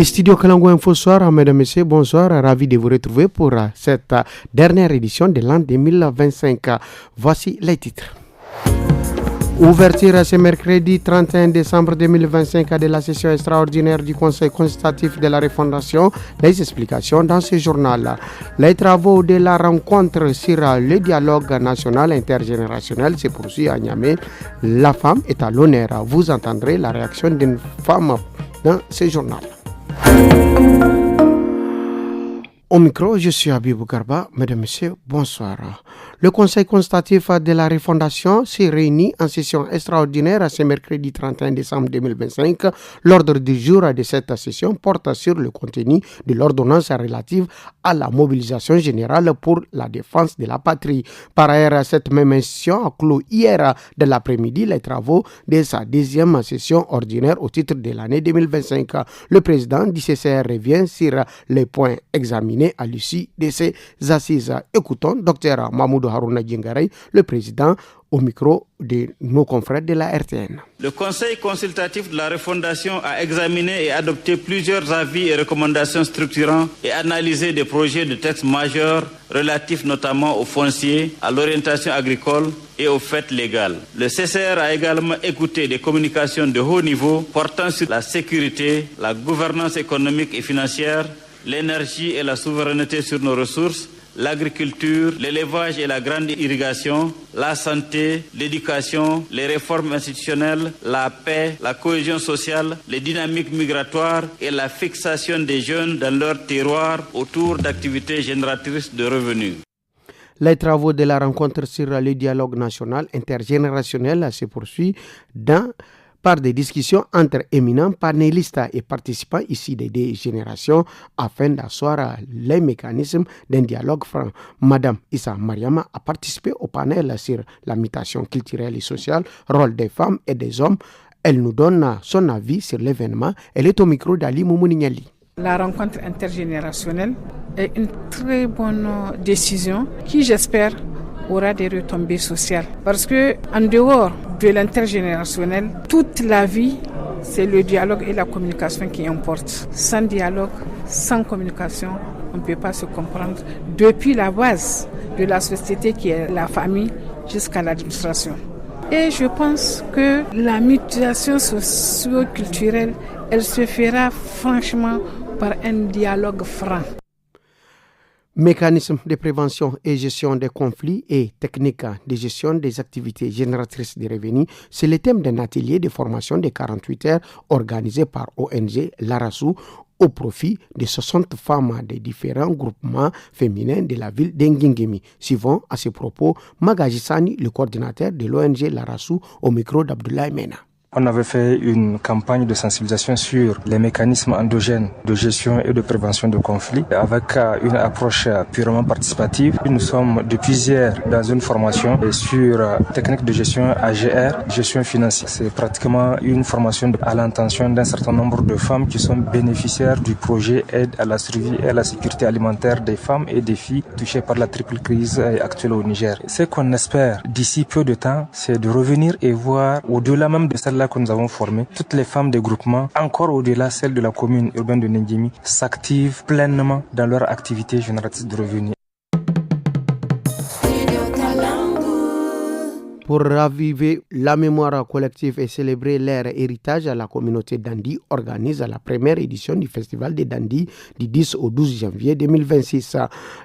Studio Kalango Info Soir, mesdames et messieurs, bonsoir, ravi de vous retrouver pour cette dernière édition de l'an 2025. Voici les titres. Ouverture ce mercredi 31 décembre 2025 de la session extraordinaire du Conseil consultatif de la refondation. Les explications dans ce journal. Les travaux de la rencontre sur le dialogue national intergénérationnel se poursuivent à Niamey. La femme est à l'honneur. Vous entendrez la réaction d'une femme dans ce journal. Au micro, je suis Abibou Garba. Mesdames et messieurs, bonsoir. Le Conseil consultatif de la refondation s'est réuni en session extraordinaire ce mercredi 31 décembre 2025. L'ordre du jour de cette session porte sur le contenu de l'ordonnance relative à la mobilisation générale pour la défense de la patrie. Par ailleurs, cette même session a clos hier de l'après-midi les travaux de sa deuxième session ordinaire au titre de l'année 2025. Le président du CCR revient sur les points examinés à l'issue de ces assises. Écoutons Dr Mahmoud Harouna Djengarey, le président, au micro de nos confrères de la RTN. Le Conseil consultatif de la refondation a examiné et adopté plusieurs avis et recommandations structurants et analysé des projets de textes majeurs relatifs notamment au foncier, à l'orientation agricole et aux fêtes légales. Le CCR a également écouté des communications de haut niveau portant sur la sécurité, la gouvernance économique et financière, l'énergie et la souveraineté sur nos ressources, l'agriculture, l'élevage et la grande irrigation, la santé, l'éducation, les réformes institutionnelles, la paix, la cohésion sociale, les dynamiques migratoires et la fixation des jeunes dans leur terroir autour d'activités génératrices de revenus. Les travaux de la rencontre sur le dialogue national intergénérationnel se poursuivent par des discussions entre éminents panélistes et participants issus des deux générations afin d'asseoir les mécanismes d'un dialogue franc. Madame Issa Mariama a participé au panel sur la mutation culturelle et sociale, rôle des femmes et des hommes. Elle nous donne son avis sur l'événement. Elle est au micro d'Ali Moumounignali. La rencontre intergénérationnelle est une très bonne décision qui, j'espère, aura des retombées sociales. Parce que en dehors de l'intergénérationnel, toute la vie, c'est le dialogue et la communication qui importent. Sans dialogue, sans communication, on ne peut pas se comprendre depuis la base de la société qui est la famille jusqu'à l'administration. Et je pense que la mutation socio-culturelle, elle se fera franchement par un dialogue franc. Mécanisme de prévention et gestion des conflits et techniques de gestion des activités génératrices de revenus, c'est le thème d'un atelier de formation de 48 heures organisé par ONG Larassou au profit de 60 femmes des différents groupements féminins de la ville d'Engingemi. Suivant à ce propos, Magajisani, le coordinateur de l'ONG Larassou, au micro d'Abdoulaye Mena. On avait fait une campagne de sensibilisation sur les mécanismes endogènes de gestion et de prévention de conflits avec une approche purement participative. Nous sommes depuis hier dans une formation sur technique de gestion AGR, gestion financière. C'est pratiquement une formation à l'intention d'un certain nombre de femmes qui sont bénéficiaires du projet Aide à la survie et à la sécurité alimentaire des femmes et des filles touchées par la triple crise actuelle au Niger. Ce qu'on espère d'ici peu de temps, c'est de revenir et voir au-delà même de celle que nous avons formé, toutes les femmes des groupements, encore au-delà celles de la commune urbaine de Nengimi, s'activent pleinement dans leur activité génératrice de revenus. Pour raviver la mémoire collective et célébrer leur héritage, la communauté Dandi organise la première édition du Festival de Dandi du 10 au 12 janvier 2026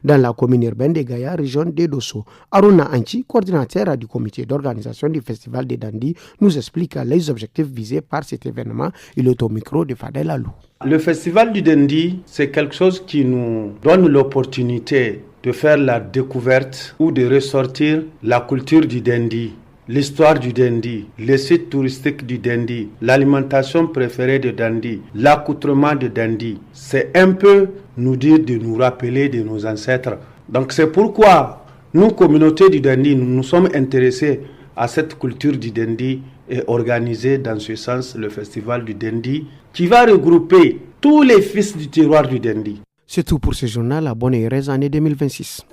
dans la commune urbaine de Gaïa, région de Dosso. Aruna Anchi, coordinateur du comité d'organisation du Festival de Dandi, nous explique les objectifs visés par cet événement. Il est au micro de Fadel Alou. Le Festival du Dandi, c'est quelque chose qui nous donne l'opportunité de faire la découverte ou de ressortir la culture du Dandi, l'histoire du Dandi, les sites touristiques du Dandi, l'alimentation préférée de Dandi, l'accoutrement de Dandi. C'est un peu nous dire de nous rappeler de nos ancêtres. Donc c'est pourquoi nous, communauté du Dandi, nous nous sommes intéressés à cette culture du Dandi et organisé dans ce sens le Festival du Dandi qui va regrouper tous les fils du terroir du Dandi. C'est tout pour ce journal. Bonne et heureuse année 2026.